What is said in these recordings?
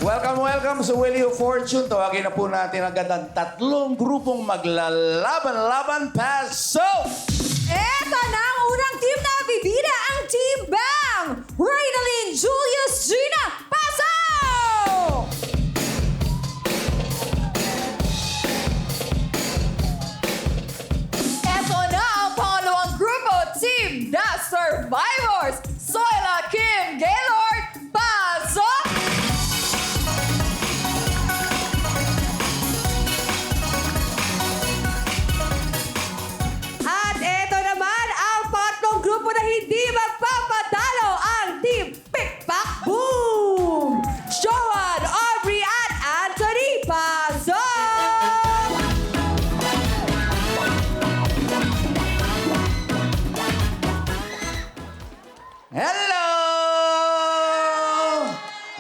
Welcome sa Wheel of Fortune. Tawagin na po natin agad ang tatlong grupong maglalaban-laban. Paso! Eto na ang unang team na bibida, ang Team Bang! Raynalyn, Julius, Gina, pasok! Eto na ang pangalawang grupo, Team The Survivors! Soyla, Kim, Gaylord, pasok! At eto naman ang patlong grupo na hindi magpapatalo, ang Team Pickpack Boom! Joan, Aubrey at Anthony, pasok! Hello!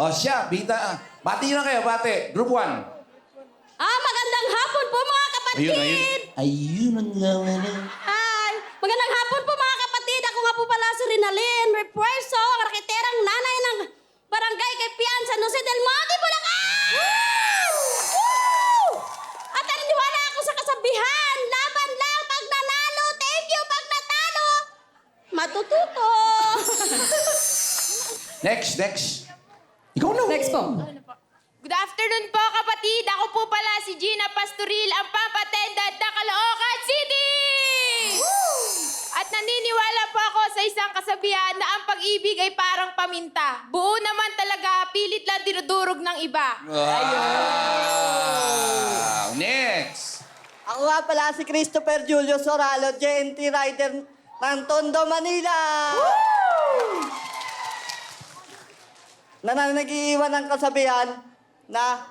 O siya, bita. Bati na kayo, bati. Group 1. Magandang hapon po mga kapatid! Ayun ang gawin. Hi! Magandang hapon po mga kapatid! Ako nga po pala si Rinalyn Refuerzo, ang rakiterang nanay ng barangay kay Pian San Jose del Monte, Bulacan! Woo! At naniniwala ako sa kasabihan, laban lang pag nanalo, thank you pag natalo! Matututo! Next. Ikaw na. Next po. Good afternoon po, kapatid. Ako po pala si Gina Pastoril, ang pampatendant ng Caloocan City! At naniniwala po ako sa isang kasabihan na ang pag-ibig ay parang paminta. Buo naman talaga, pilit lang dinudurog ng iba. Wow. Next. Ako nga pala si Christopher Julio Soralo, JNT Rider ng Tondo, Manila. Na nag-iiwan ng kasabihan na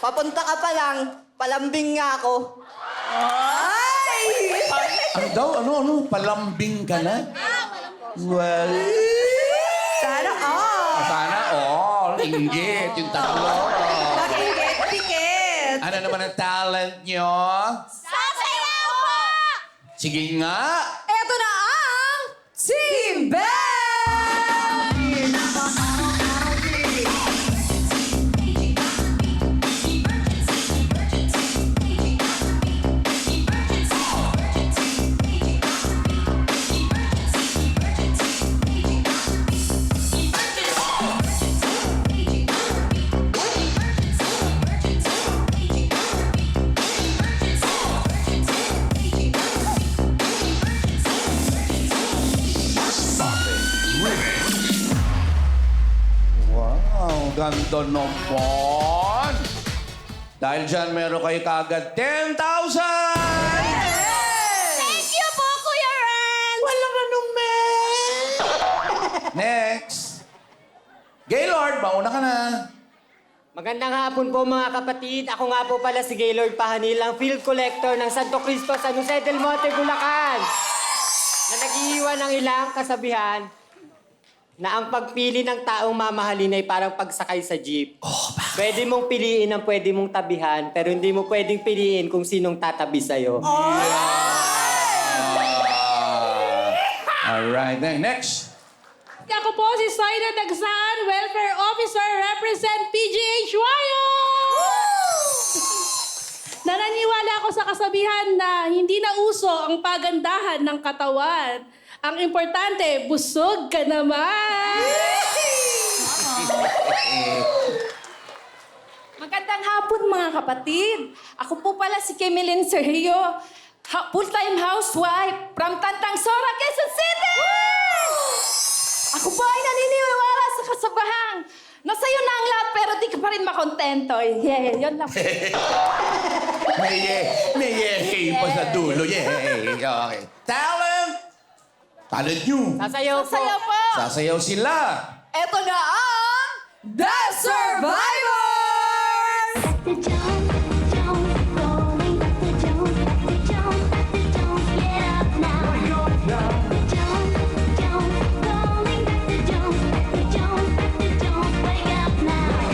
papunta ka pa lang, palambing nga ako. Ano daw? Ano? Palambing ka na? Well... Sana all! Sana all. Inggit. Yung tatlo. Pakingit, pikit! Ano naman ang talent nyo? Sasayaw po! Sige nga. Eto na ang Team Bang! Wow, ganda naman. Dahil dyan, meron kayo kagad 10,000! Thank you po, Kuya Ren! Walang anuman. Next. Gaylord, mauna ka na. Magandang hapon po mga kapatid. Ako nga po pala si Gaylord Pahanilang, field collector ng Santo Cristo, San Jose del Monte, Bulacan. Na nag-iiwan ng ilang kasabihan na ang pagpili ng taong mamahalin ay parang pagsakay sa jeep. Pwede mong piliin ang pwede mong tabihan, pero hindi mo pwedeng piliin kung sinong tatabi sa'yo. Alright, then next. Ako po si Soyna Dagsan, Welfare Officer, represent PGH Wayo! Nananiwala ako sa kasabihan na hindi na uso ang pagandahan ng katawan. Ang importante, busog ka naman! Magandang hapon mga kapatid. Ako po pala si Kemilyn Sergio, full-time housewife from Tantang Sora, Quezon City! Ako po ay naniniwala sa kasabahang na sa'yo na ang lahat pero di ka pa rin makontento. Yeah, yun lang. May yay pa sa dulo. Yay! Okay. Talent! Talent nyo. Sasayaw po. Sasayaw po! Sasayaw sila. Eto na ang The Survivors! The Jones, rolling back the Jones, get up now. The Jones, rolling back the Jones, wake up now. I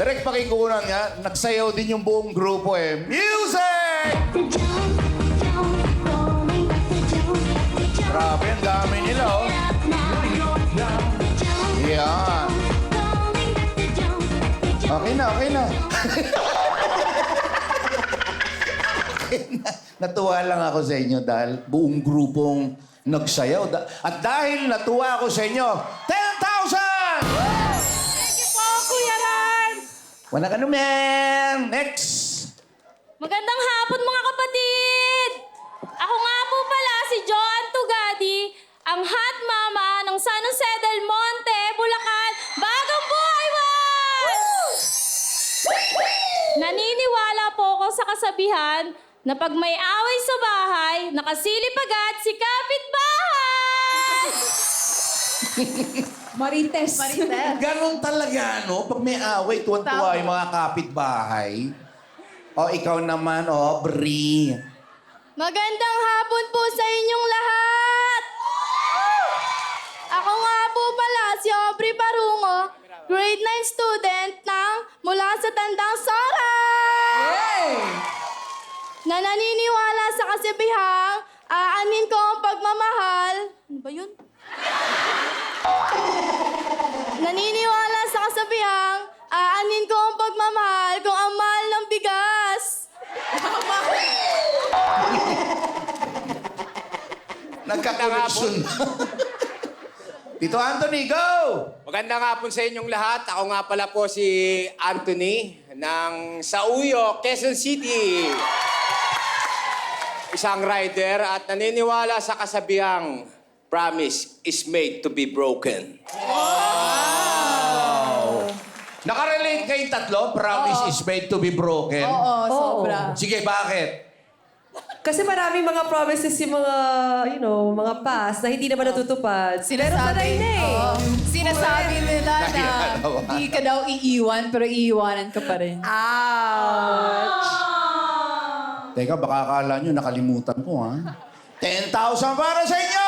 Direct pakikunan nga, nagsayaw din yung buong grupo eh. Music! The jump, jump, rolling like the jump, the jump. Grabe, ang dami nila oh. Get up now. The jump, Yan. rolling like the jump, the jump. Okay na, okay na. Natuwa lang ako sa inyo dahil buong grupong nagsayaw. At dahil natuwa ako sa inyo, 10,000! Thank you po, Kuya Ran! Wala ka naman. Next! Magandang hapon mga kapatid! Ako nga po pala si Joanne Tugadi, ang hot mama ng San Jose del Monte, Bulacan, Bagong Buhay World! Naniniwala po ako sa kasabihan na pag may away sa bahay, nakasilip agad si kapitbahay! Marites. Ganon talaga, no? Pag may away, tuwan-tuwa yung mga kapitbahay. O, ikaw naman, Bri. Magandang hapon po sa inyong lahat! Ako nga po pala si Aubrey Barungo, grade 9 student ng mula sa Tandang Sora! Na naniniwala sa kasabihang aanin ko ang pagmamahal. Ano ba yun? Naniniwala sa kasabihang aanin ko ang pagmamahal kung ang mahal ng bigas. Nagka-connection. Tito Anthony, go! Magandang hapon sa inyong lahat. Ako nga pala po si Anthony ng Sauyo, Quezon City. Isang rider at naniniwala sa kasabihang promise is made to be broken. Nakarelate kayong tatlo? Promise is made to be broken? Oo, sobra. Sige, bakit? Kasi maraming mga promises yung mga, mga past na hindi naman natutupad. Pero sanay na eh. Sinasabi nila na Nakilalawa. di ka daw iiwan, pero iiwanan ka pa rin. Ouch! Teka, baka akala nyo nakalimutan ko, ha? 10,000 para sa inyo!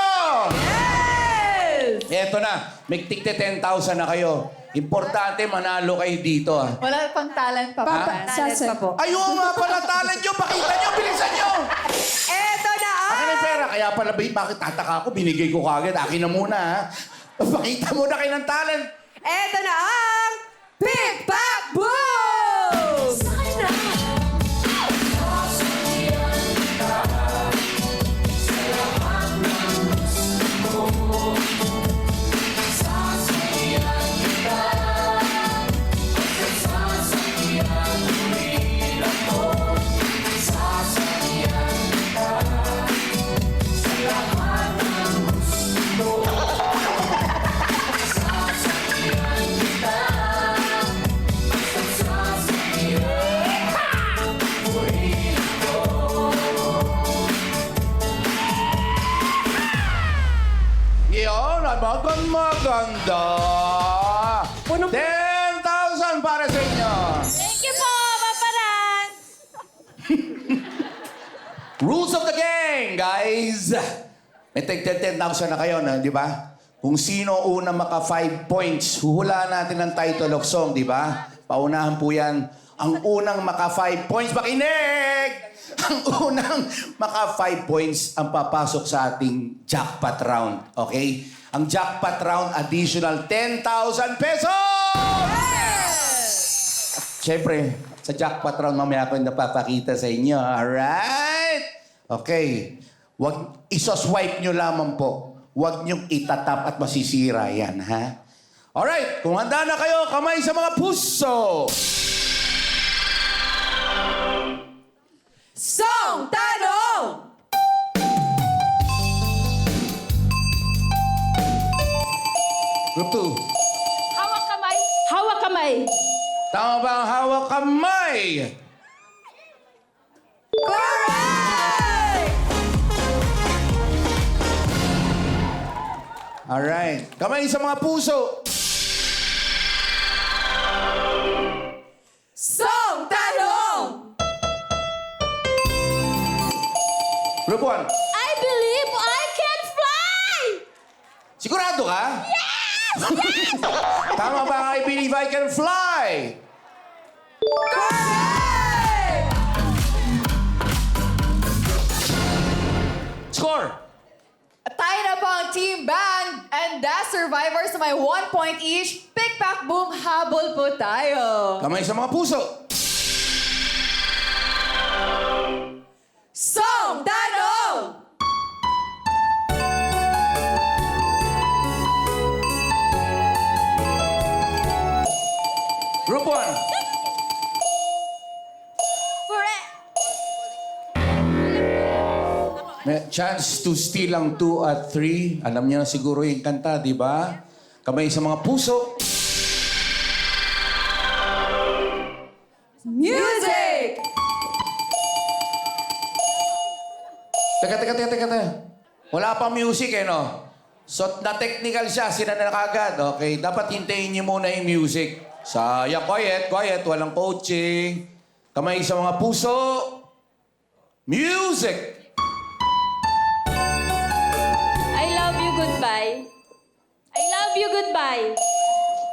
Yes! Eto na, may tigte 10,000 na kayo. Importante, manalo kayo dito, ha? Wala pang talent pa. Talent pa po. Ayun nga pala, talent nyo! Pakita nyo! Bilisan nyo! Eto na Akin ang pera. Kaya pala, bakit tataka ako? Binigay ko kagad. Akin na muna, ha? Pakita muna kayo ng talent. Eto na ang Pick Pack Boom! Yun, maganda. 10,000 para sa inyo. Thank you po, Paparan! Rules of the game, guys. May 10,000 na kayo, di ba? Kung sino una maka 5 points, huhulaan natin ang title of song, di ba? Paunahan po yan. Ang unang maka 5 points, makinig! Ang unang maka 5 points ang papasok sa ating jackpot round. Okay? Ang jackpot round, additional 10,000 pesos! Siyempre, sa jackpot round, mamaya ako yung napapakita sa inyo. Alright? Okay. Wag, isoswipe nyo lamang po. Huwag nyong itatap at masisira yan, ha? Alright, kung handa na kayo, kamay sa mga puso! Song Tanong! Group 2. Hawak kamay. Hawak kamay. Tama ba ang hawak kamay? Correct! Alright. Kamay sa mga puso. Song Tanong! Group 1. I believe I can fly! Sigurado ka? Yes! Yes! Tama ba ang I believe I can fly? Correct! Score! Tayo na po ang Team Bang and the Survivors na may 1 point each. Pick, pack, boom, habol po tayo. Kamay sa mga puso. Song Tanong! Group 1. May chance to steal ang 2 at 3. Alam niyo na siguro yung kanta, di ba? Kamay sa mga puso. Music! Teka. Wala pang music eh, no? So, na-technical siya. Sila na kagad. Okay, dapat hintayin niyo muna yung music. Sayang. Quiet. Walang coaching. Kamay sa mga puso. Music! I love you, goodbye. I love you, goodbye.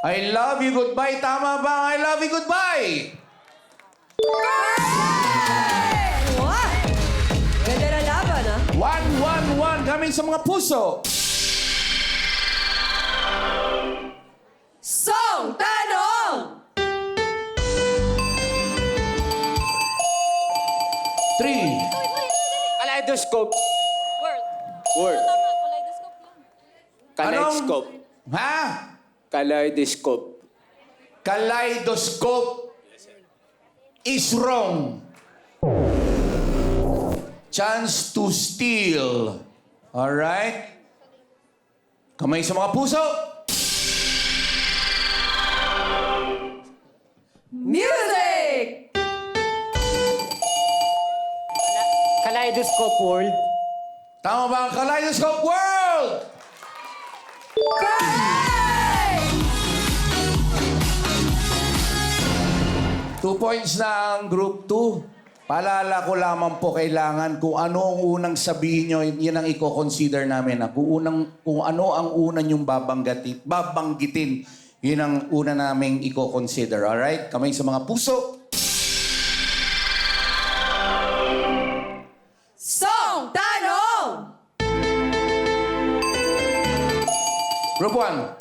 I love you, goodbye. Tama ba ang I love you, goodbye? Wow! Ganda na laban, ah. 1-1-1 kami sa mga puso. Song Tanong! 3. Kaleidoscope. Word. Kaleidoscope. Ha? Kaleidoscope. Kaleidoscope is wrong. Chance to steal. Alright? Kamay sa mga puso. Music! Kaleidoscope world. Tama ba ang Kaleidoscope World? Correct! 2 points na ang Group 2. Paalala ko lamang po kailangan kung ano ang unang sabihin nyo, yan ang i-consider namin. Kung ano ang una nyong babanggitin, yun ang una naming i-consider. Alright? Kamay sa mga puso. Song Tanong! Group 1.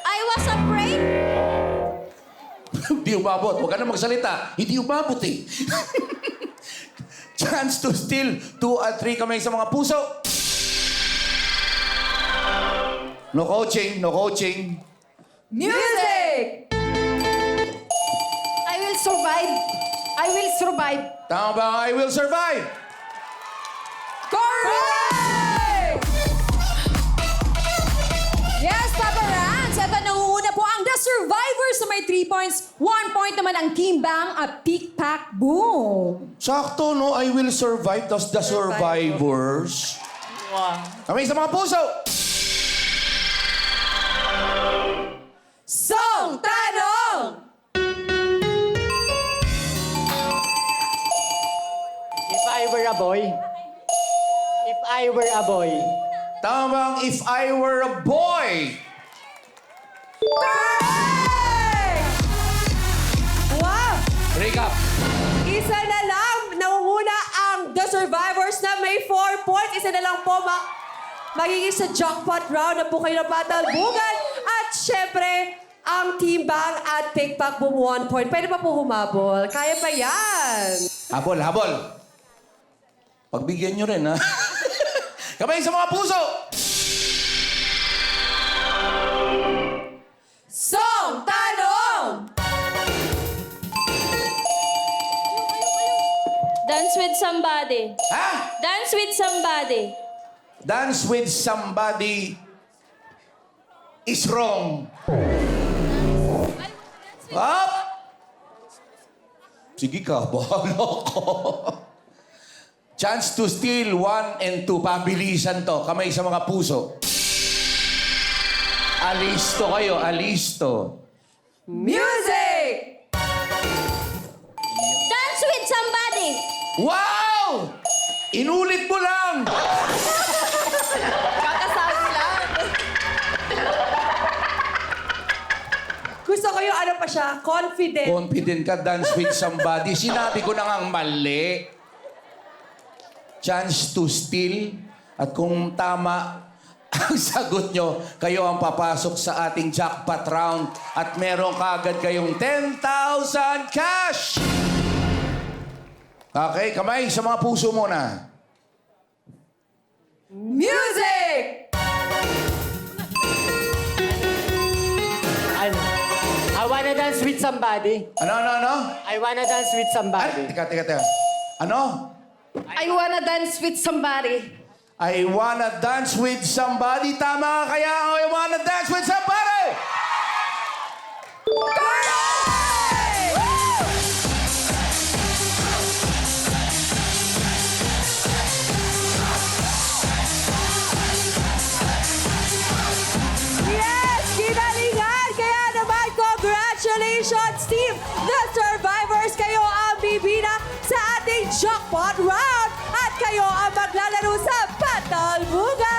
I was afraid. Hindi umabot. Huwag ka na magsalita. Hindi umabot eh. Chance to steal 2 at 3 kamay sa mga puso. No coaching. Music! I will survive. I will survive. Tama ba ang I will survive? Correct! Yes, Papa Rans. Ito nangunguna po ang The Survivors na may 3 points. 1 point naman ang Team Bang at Pick, Pack, Boom. Sakto, no? I will survive. Tapos the survivors. Kamay sa mga puso. Song Tanong! If I were a boy. If I were a boy. Tama ba ang if I were a boy? Correct! Wow! Recap. Isa na lang. Nangunguna ang The Survivors na may 4 points. Isa na lang po magiging sa jackpot round na po kayo napatalbugan. At syempre, ang Team Bang at Pick, Pack, Boom 1 point. Pwede pa po humabol. Kaya pa yan. Habol. Pagbigyan nyo rin, ha? Kamay sa mga puso. Song Tanong! Dance with somebody. Ha? Dance with somebody. Dance with somebody is wrong. Up! Sige ka, bahala ko. Chance to steal 1 and 2. Pabilisan to. Kamay sa mga puso. Alisto kayo, alisto. Music! Dance with somebody. Wow! Inulit mo lang! Kakasabi lang. kayo, ano pa siya? Confident. Confident ka, dance with somebody. Sinabi ko na nga mali. Chance to steal. At kung tama ang sagot nyo, kayo ang papasok sa ating jackpot round. At meron kaagad kayong 10,000 cash! Okay, kamay sa mga puso muna. Music! Ano? I wanna dance with somebody. Ano? I wanna dance with Ay, somebody. teka. Ano? I wanna dance with somebody. I wanna dance with somebody. Tama ka kaya ang I wanna dance with somebody! Yes! Kinalingan! Kaya naman, congratulations, team! The Survivors, kayo ang bibina sa ating jackpot round! At kayo ang maglalaro sa Patalbugan!